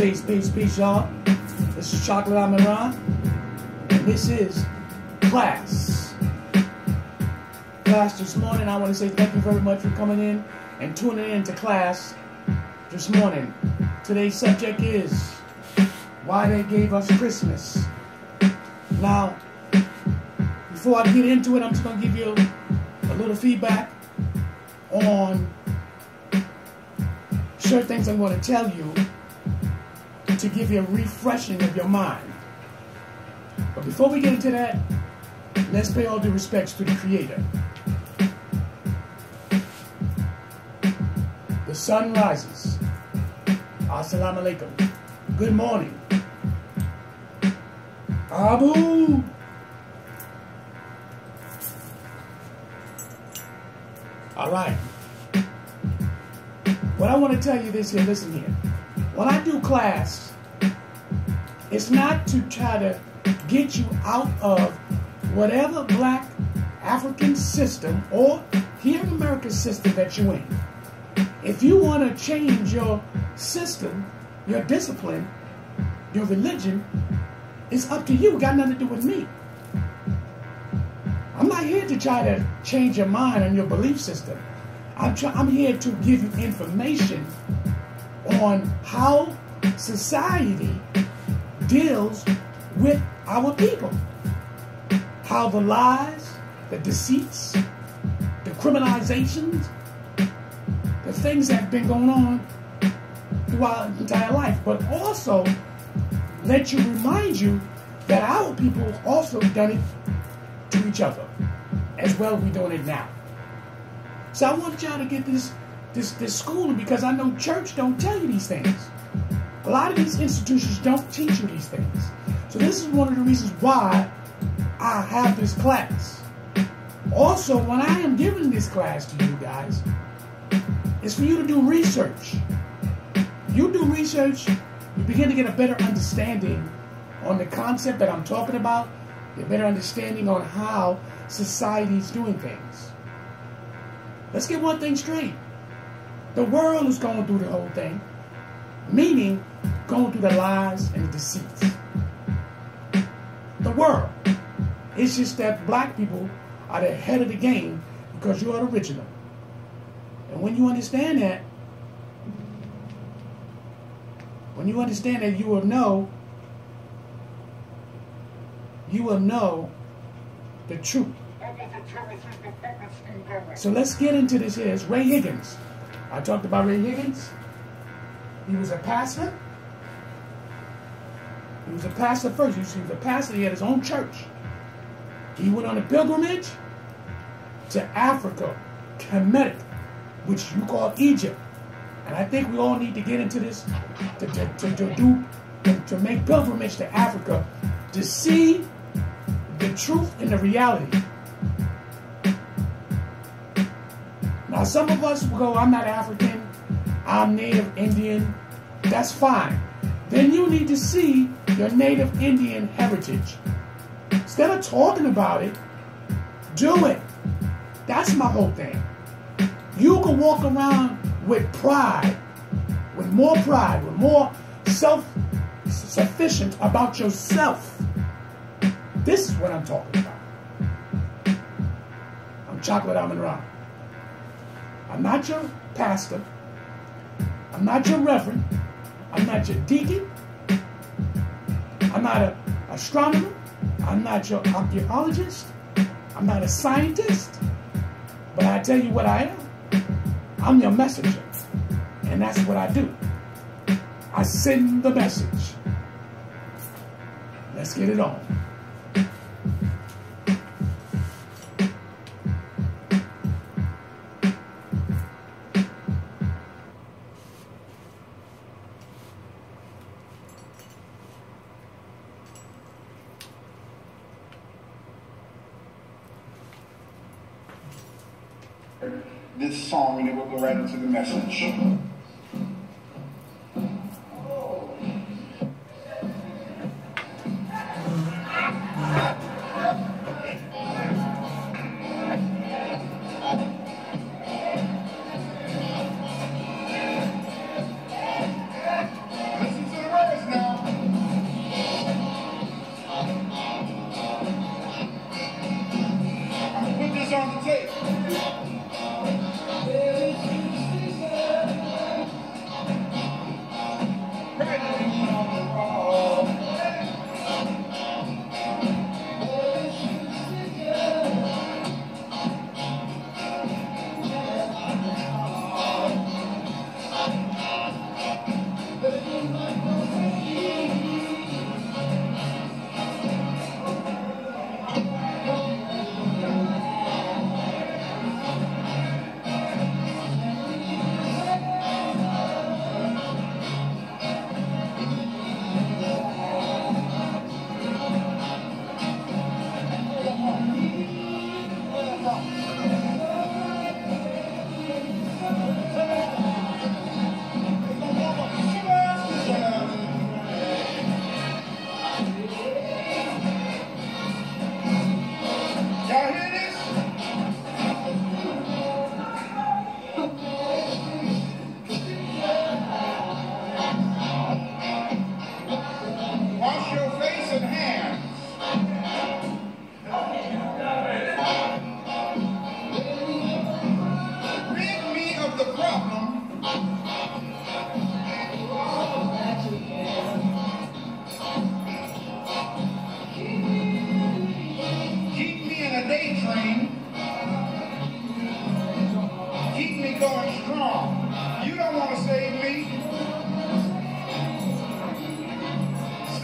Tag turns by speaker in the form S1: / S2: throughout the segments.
S1: Peace, y'all. This is Chocolate Amun Ra, and this is class. Class, this morning, I want to say thank you very much for coming in and tuning in to class this morning. Today's subject is why they gave us Christmas. Now, before I get into it, I'm just going to give you a little feedback on certain things I'm going to tell you to give you a refreshing of your mind. But before we get into that, let's pay all due respects to the Creator. The sun rises. Assalamu alaikum. Good morning. Abu. All right. What I want to tell you this here, listen here. When I do class, it's not to try to get you out of whatever black African system or here in America's system that you're in. If you want to change your system, your discipline, your religion, it's up to you. It got nothing to do with me. I'm not here to try to change your mind and your belief system. I'm here to give you information on how society deals with our people. How the lies, the deceits, the criminalizations, the things that have been going on throughout our entire life. But also, remind you that our people also done it to each other as well as we're doing it now. So I want y'all to get this schooling, because I know church don't tell you these things. A lot of these institutions don't teach you these things. So this is one of the reasons why I have this class. Also, when I am giving this class to you guys, it's for you to do research. You do research, you begin to get a better understanding on the concept that I'm talking about, a better understanding on how society is doing things. Let's get one thing straight. The world is going through the whole thing, meaning going through the lies and the deceits. The world. It's just that black people are the head of the game because you are the original. And when you understand that, you will know the truth. So let's get into this here. It's Ray Higgins. I talked about Ray Higgins. He was a pastor. He was a pastor first. He was a pastor. He had his own church. He went on a pilgrimage to Africa, Kemetic, which you call Egypt. And I think we all need to get into this to make pilgrimage to Africa to see the truth and the reality. Now, some of us will go, I'm not African, I'm Native Indian. That's fine. Then you need to see your Native Indian heritage. Instead of talking about it, do it. That's my whole thing. You can walk around with pride, with more self-sufficient about yourself. This is what I'm talking about. I'm Chocolate Amun Ra. I'm not your pastor. I'm not your reverend. I'm not your deacon. I'm not an astronomer. I'm not your archaeologist. I'm not a scientist. But I tell you what I am. I'm your messenger. And that's what I do. I send the message. Let's get it on.
S2: This song, and it will go right into the message. Listen to the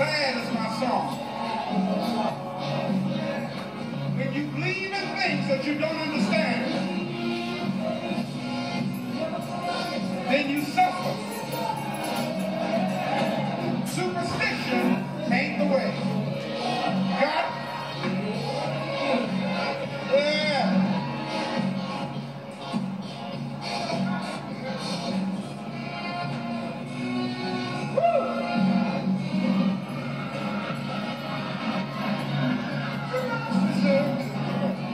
S2: Glad is my song. When you believe in things that you don't understand, then you suffer. Superstition ain't the way. God, yeah.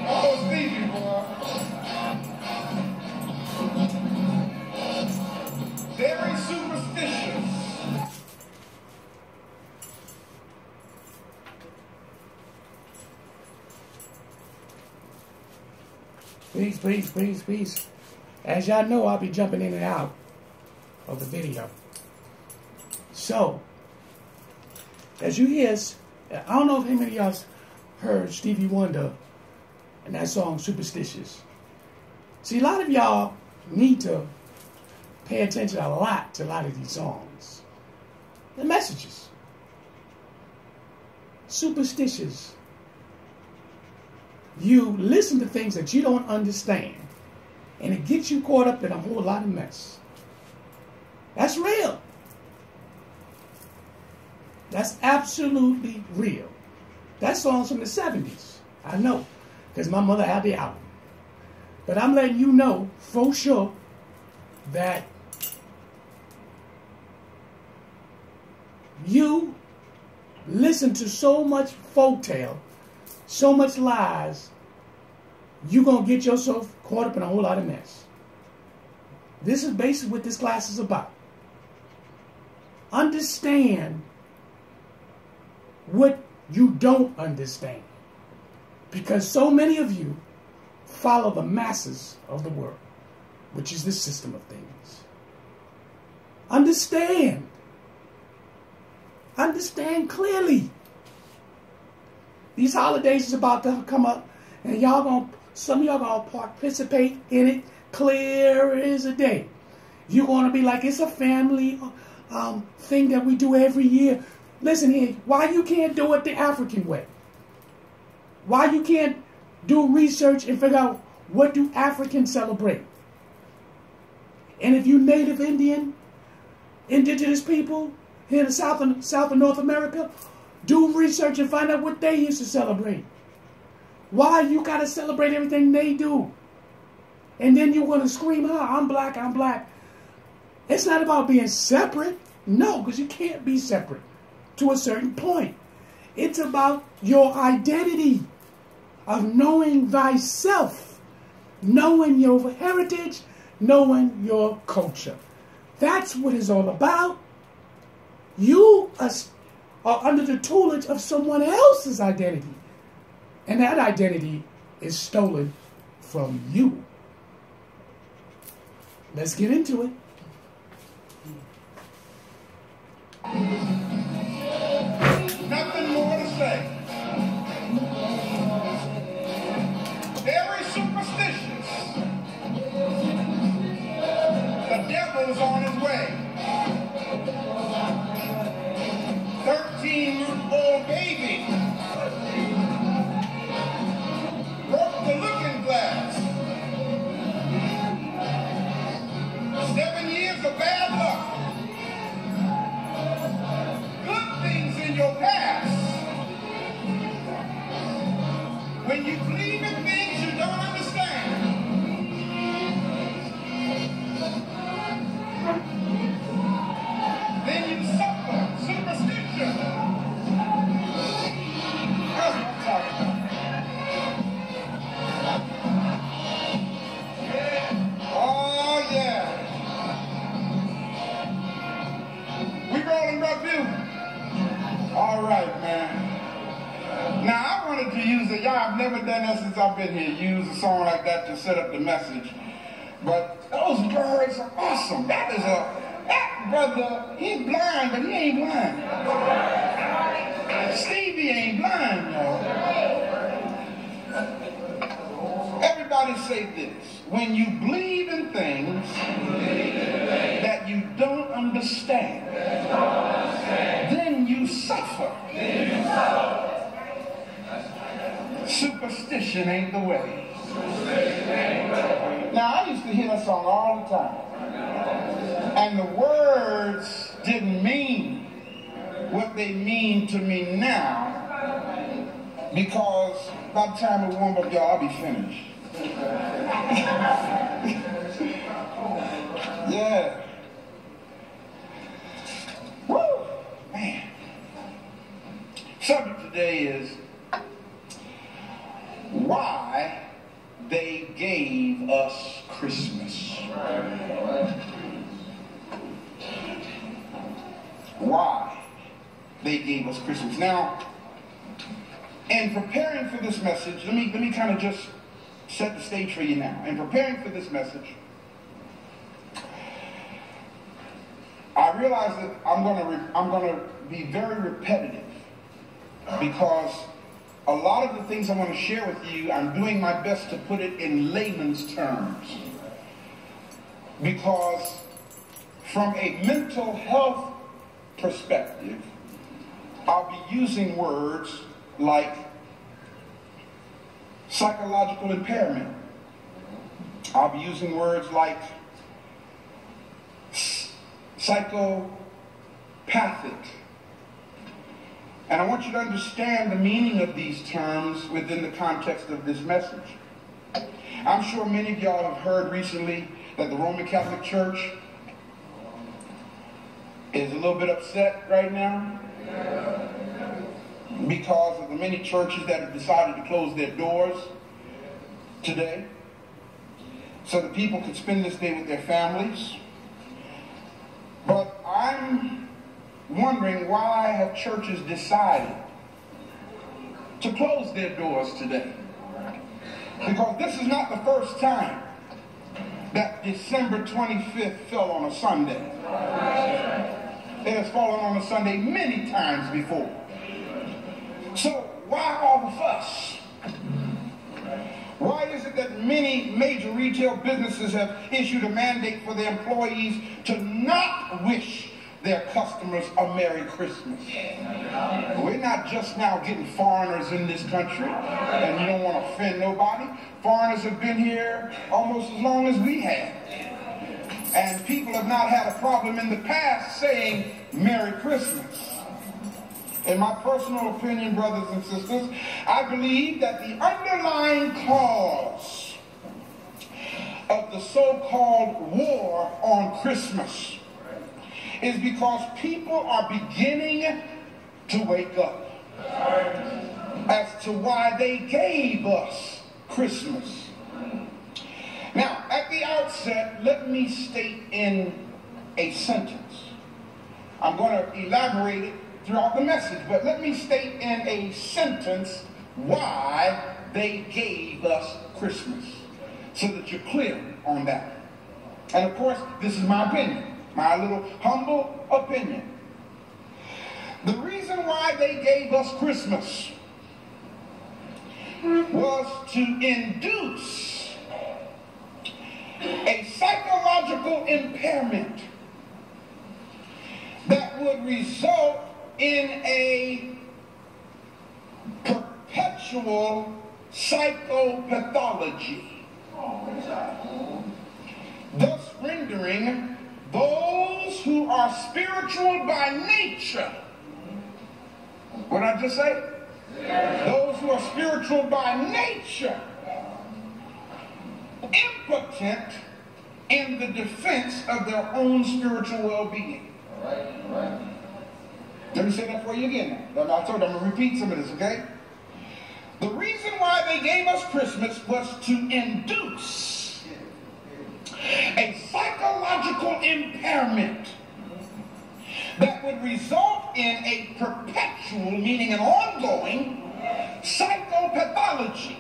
S2: Oh, Stevie, boy. Very superstitious.
S1: Peace. As y'all know, I'll be jumping in and out of the video. So, as you hear, I don't know if any of y'all heard Stevie Wonder and that song Superstitious. See, a lot of y'all need to pay attention a lot to a lot of these songs. The messages. Superstitious. You listen to things that you don't understand, and it gets you caught up in a whole lot of mess. That's real. That's absolutely real. That song's from the 70s. I know, because my mother had the album. But I'm letting you know for sure that you listen to so much folktale, so much lies, you're going to get yourself caught up in a whole lot of mess. This is basically what this class is about. Understand what you don't understand. Because so many of you follow the masses of the world, which is the system of things. Understand. Understand clearly. These holidays is about to come up, and some of y'all gonna participate in it clear as a day. You're gonna be like, it's a family thing that we do every year. Listen here, why you can't do it the African way? Why you can't do research and figure out what do Africans celebrate? And if you Native Indian, indigenous people here in the South of North America, do research and find out what they used to celebrate. Why you got to celebrate everything they do? And then you want to scream, I'm black, I'm black. It's not about being separate. No, because you can't be separate to a certain point. It's about your identity of knowing thyself, knowing your heritage, knowing your culture. That's what it's all about. You are under the tutelage of someone else's identity. And that identity is stolen from you. Let's get into it.
S2: Nothing more to say. Very superstitious. The devil's on his way. 13-month-old baby broke the looking glass. 7 years of bad luck. Good things in your past. When you believe in things you don't understand, then you suffer superstition. That's what I'm talking about. Oh, yeah. We rolling review. All right, man. Now, I wanted to use it. Y'all have never done that since I've been here. Use a song like that to set up the message. But those birds are awesome. That brother, he's blind, but he ain't blind. Stevie ain't blind, y'all. Everybody say this. When you believe in things that you don't understand, then you suffer. Superstition ain't the way. Now, I used to hear that song all the time. And the words didn't mean what they mean to me now, because by the time we warm up, y'all, I'll be finished. Yeah. Woo! Man. Subject today is why they gave us Christmas. Why they gave us Christmas. Now, in preparing for this message, let me kind of just set the stage for you now. In preparing for this message, I realize that I'm going to be very repetitive, because a lot of the things I want to share with you, I'm doing my best to put it in layman's terms, because from a mental health perspective, I'll be using words like psychological impairment. I'll be using words like psychopathic. And I want you to understand the meaning of these terms within the context of this message. I'm sure many of y'all have heard recently that the Roman Catholic Church is a little bit upset right now because of the many churches that have decided to close their doors today so that people could spend this day with their families. But I'm wondering, why have churches decided to close their doors today? Because this is not the first time that December 25th fell on a Sunday. It has fallen on a Sunday many times before. So why all the fuss? Why is it that many major retail businesses have issued a mandate for their employees to not wish their customers a Merry Christmas? We're not just now getting foreigners in this country, and you don't want to offend nobody. Foreigners have been here almost as long as we have. And people have not had a problem in the past saying Merry Christmas. In my personal opinion, brothers and sisters, I believe that the underlying cause of the so-called war on Christmas is because people are beginning to wake up as to why they gave us Christmas. Now, at the outset, let me state in a sentence. I'm going to elaborate it throughout the message, but let me state in a sentence why they gave us Christmas, so that you're clear on that. And of course, this is my opinion, my little humble opinion. The reason why they gave us Christmas was to induce a psychological impairment that would result in a perpetual psychopathology, thus rendering those who are spiritual by nature, what did I just say? Those who are spiritual by nature, impotent in the defense of their own spiritual well-being. Let me say that for you again. I told you I'm going to repeat some of this, okay? The reason why they gave us Christmas was to induce a psychological impairment that would result in a perpetual, meaning an ongoing, psychopathology,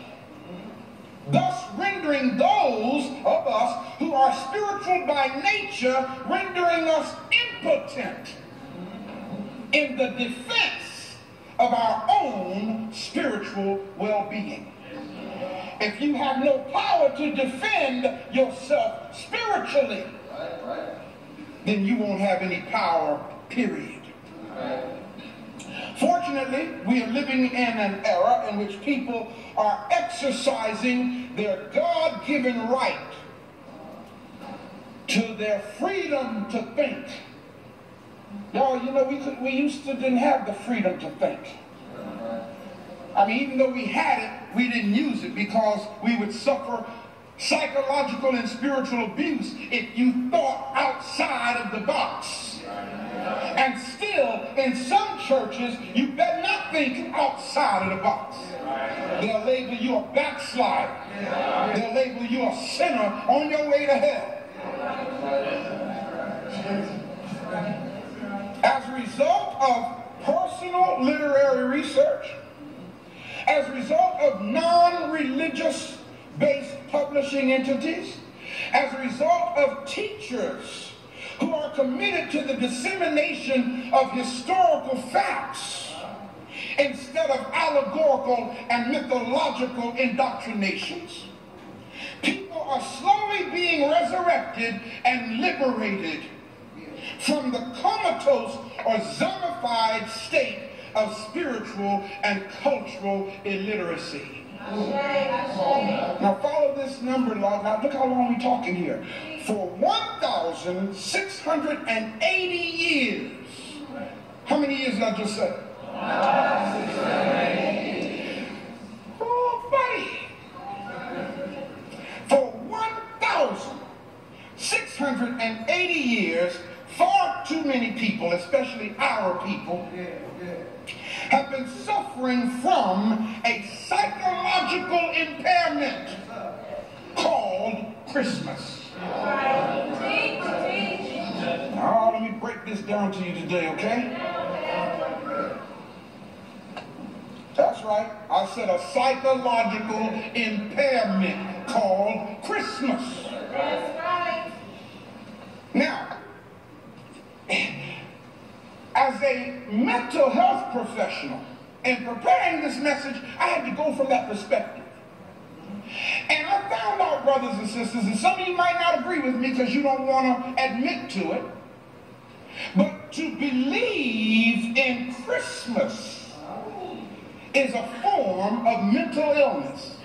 S2: thus rendering those of us who are spiritual by nature, rendering us impotent in the defense of our own spiritual well-being. If you have no power to defend yourself spiritually, then you won't have any power, period. Unfortunately, we are living in an era in which people are exercising their God-given right to their freedom to think. Y'all, you know, we used to didn't have the freedom to think. I mean, even though we had it, we didn't use it because we would suffer psychological and spiritual abuse if you thought outside of the box. And still, in some churches, you better not think outside of the box. They'll label you a backslider. They'll label you a sinner on your way to hell. As a result of personal literary research, as a result of non-religious based publishing entities, as a result of teachers who are committed to the dissemination of historical facts instead of allegorical and mythological indoctrinations, people are slowly being resurrected and liberated from the comatose or zombified state of spiritual and cultural illiteracy. Now follow this number, now look how long we're talking here. For 1,680 years. How many years did I just say? Oh, buddy. For 1,680 years, far too many people, especially our people, have been suffering from a psychological impairment called Christmas. Now, let me break this down to you today, okay? That's right. I said a psychological impairment called Christmas. That's right. Now, as a mental health professional, in preparing this message, I had to go from that perspective. And I found out, brothers and sisters, and some of you might not agree with me because you don't want to admit to it, but to believe in Christmas is a form of mental illness.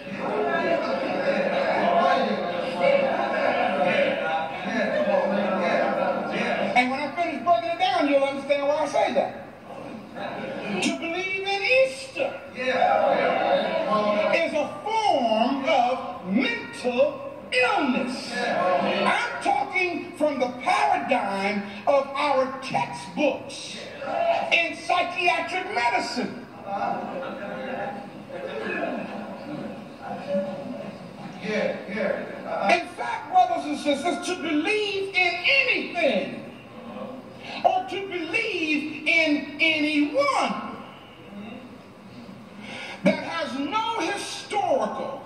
S2: And when I finish breaking it down, you'll understand why I say that. To believe in Easter is a form of mental illness. I'm talking from the paradigm of our textbooks in psychiatric medicine. In fact, brothers and sisters, to believe in anything or to believe in anyone that has no historical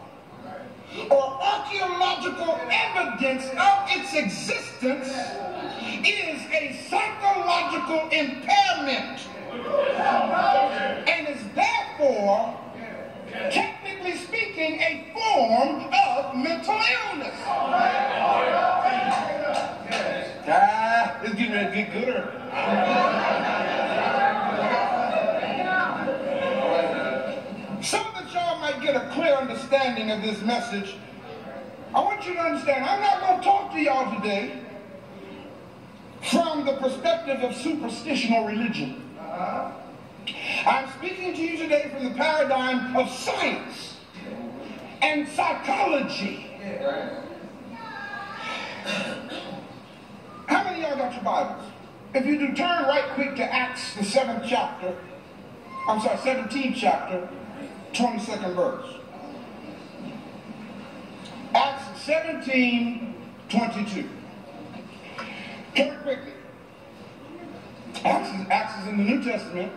S2: or archaeological evidence of its existence is a psychological impairment and is therefore, technically speaking, a form of mental illness. It's getting ready to get gooder. So that y'all might get a clear understanding of this message, I want you to understand, I'm not going to talk to y'all today from the perspective of superstition or religion. I'm speaking to you today from the paradigm of science and psychology. How many of y'all got your Bibles? If you do, turn right quick to Acts, the 17th chapter, 22nd verse. Acts 17:22. Turn quickly. Acts is in the New Testament.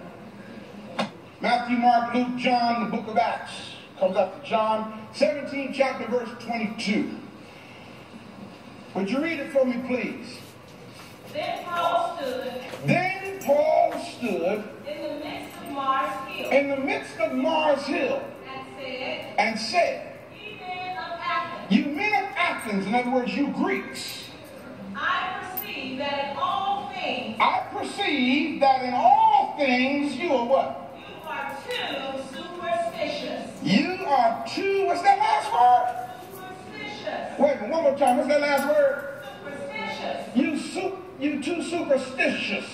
S2: Matthew, Mark, Luke, John, the book of Acts comes after John. 17th chapter, verse 22. Would you read it for me, please?
S3: Then Paul stood in the midst of Mars Hill, and said,
S2: You men of Athens, in other words, you Greeks,
S3: I perceive that in all things
S2: you are what?
S3: You are too superstitious.
S2: You are too, what's that last word?
S3: Superstitious.
S2: Wait, one more time. What's that last word?
S3: Superstitious.
S2: You too superstitious.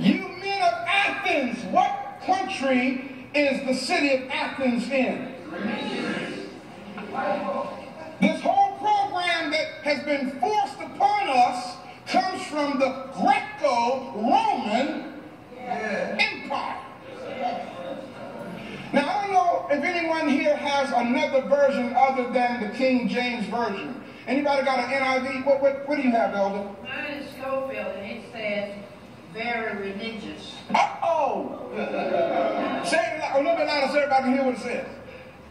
S2: You men of Athens, what country is the city of Athens in? This whole program that has been forced upon us comes from the Greco-Roman Empire. Now, I don't know if anyone here has another version other than the King James Version. Anybody got an NIV? What do you have, Elder?
S4: Mine is Schofield, and it says, very religious.
S2: Uh-oh! Say it a little bit louder so everybody can hear what it says.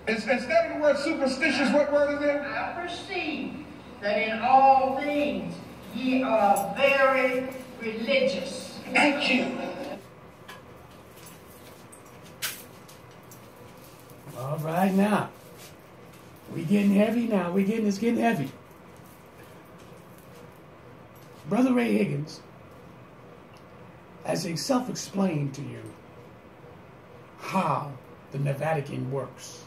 S2: Instead of the word superstitious, what word is there?
S4: I perceive that in all things ye are very religious.
S2: Thank you.
S1: All right, now. We getting heavy now. It's getting heavy. Brother Ray Higgins, as he self-explained to you how the Vatican works.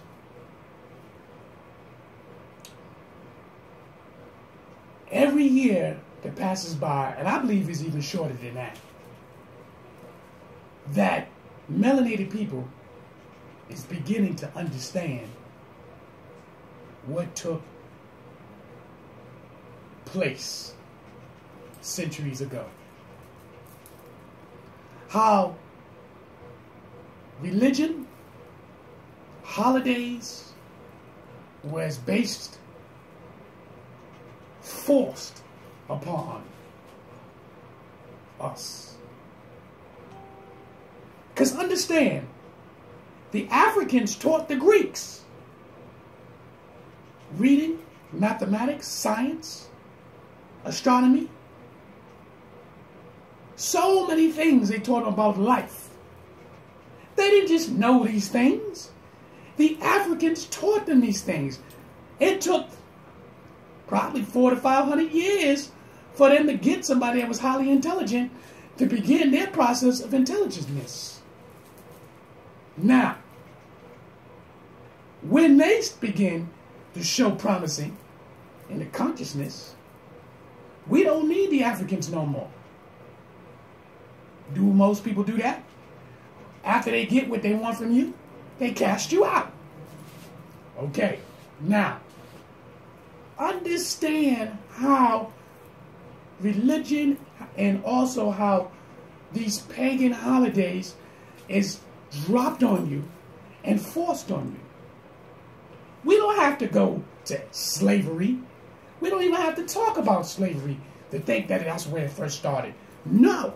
S1: Every year that passes by, and I believe it's even shorter than that melanated people is beginning to understand what took place centuries ago. How religion, holidays was forced upon us. Because understand, the Africans taught the Greeks reading, mathematics, science, astronomy. So many things they taught about life. They didn't just know these things. The Africans taught them these things. It took probably 400 to 500 years for them to get somebody that was highly intelligent to begin their process of intelligentness. Now, when they begin to show promising in the consciousness, we don't need the Africans no more. Do most people do that? After they get what they want from you, they cast you out. Okay, now, understand how religion and also how these pagan holidays is dropped on you and forced on you. We don't have to go to slavery. We don't even have to talk about slavery to think that that's where it first started. No.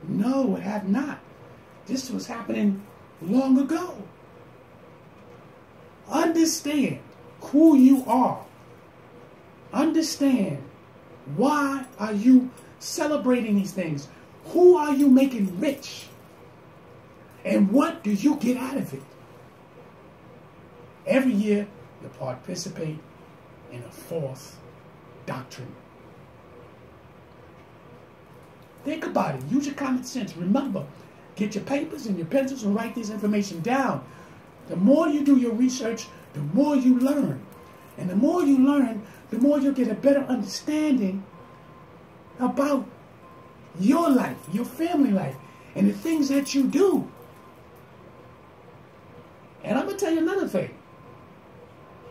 S1: No, it had not. This was happening long ago. Understand who you are. Understand why are you celebrating these things. Who are you making rich? And what do you get out of it? Every year, you participate in a fourth doctrine. Think about it. Use your common sense. Remember, get your papers and your pencils and write this information down. The more you do your research, the more you learn. And the more you learn, the more you'll get a better understanding about your life, your family life, and the things that you do. And I'm going to tell you another thing.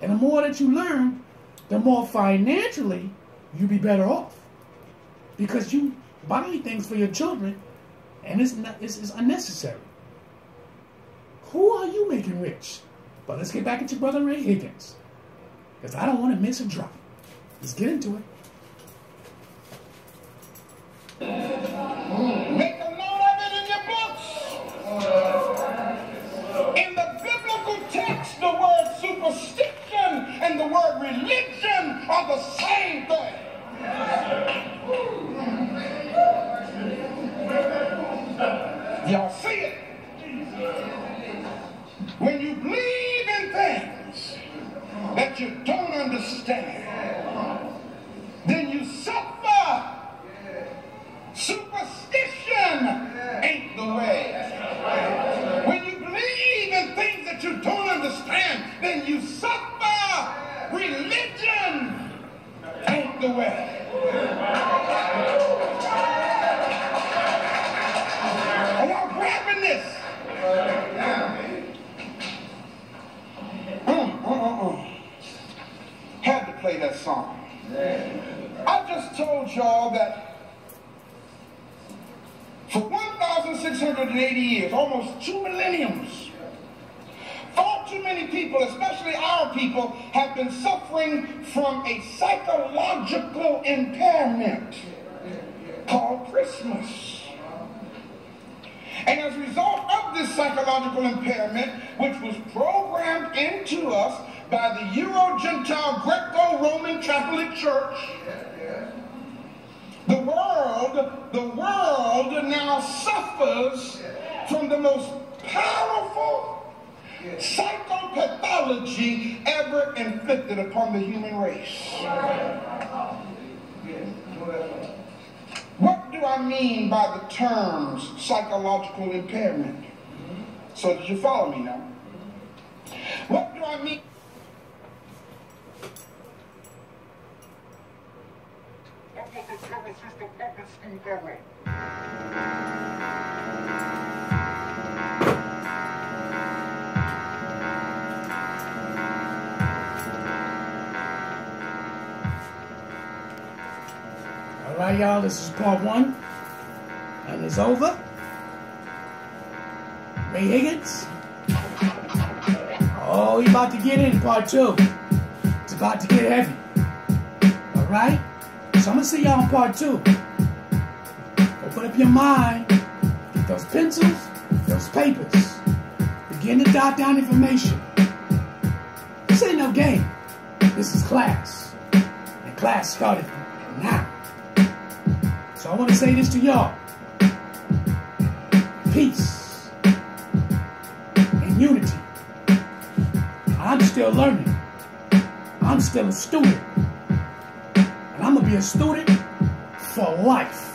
S1: And the more that you learn, the more financially you'll be better off. Because you buy things for your children, and it's unnecessary. Who are you making rich? But let's get back into Brother Ray Higgins. Because I don't want to miss a drop. Let's get into it.
S2: Make a note of it in your books. In the biblical text, the word superstition and the word religion are the same thing. Y'all see it? When you believe in things that you don't understand, then you suffer y'all, that for 1,680 years, almost 2 millenniums, far too many people, especially our people, have been suffering from a psychological impairment called Christmas. And as a result of this psychological impairment, which was programmed into us by the Euro-Gentile Greco-Roman Catholic Church, the world now suffers from the most powerful psychopathology ever inflicted upon the human race. What do I mean by the terms psychological impairment? So did you follow me now? What do I mean?
S1: All right, y'all, this is part 1, and it's over. Ray Higgins. Oh, he about to get in part 2. It's about to get heavy. All right? So I'm going to see y'all in part 2. Open up your mind. Get those pencils, those papers. Begin to jot down information. This ain't no game. This is class. And class started now. So I want to say this to y'all. Peace and unity. I'm still learning. I'm still a student. And I'm going to be a student for life.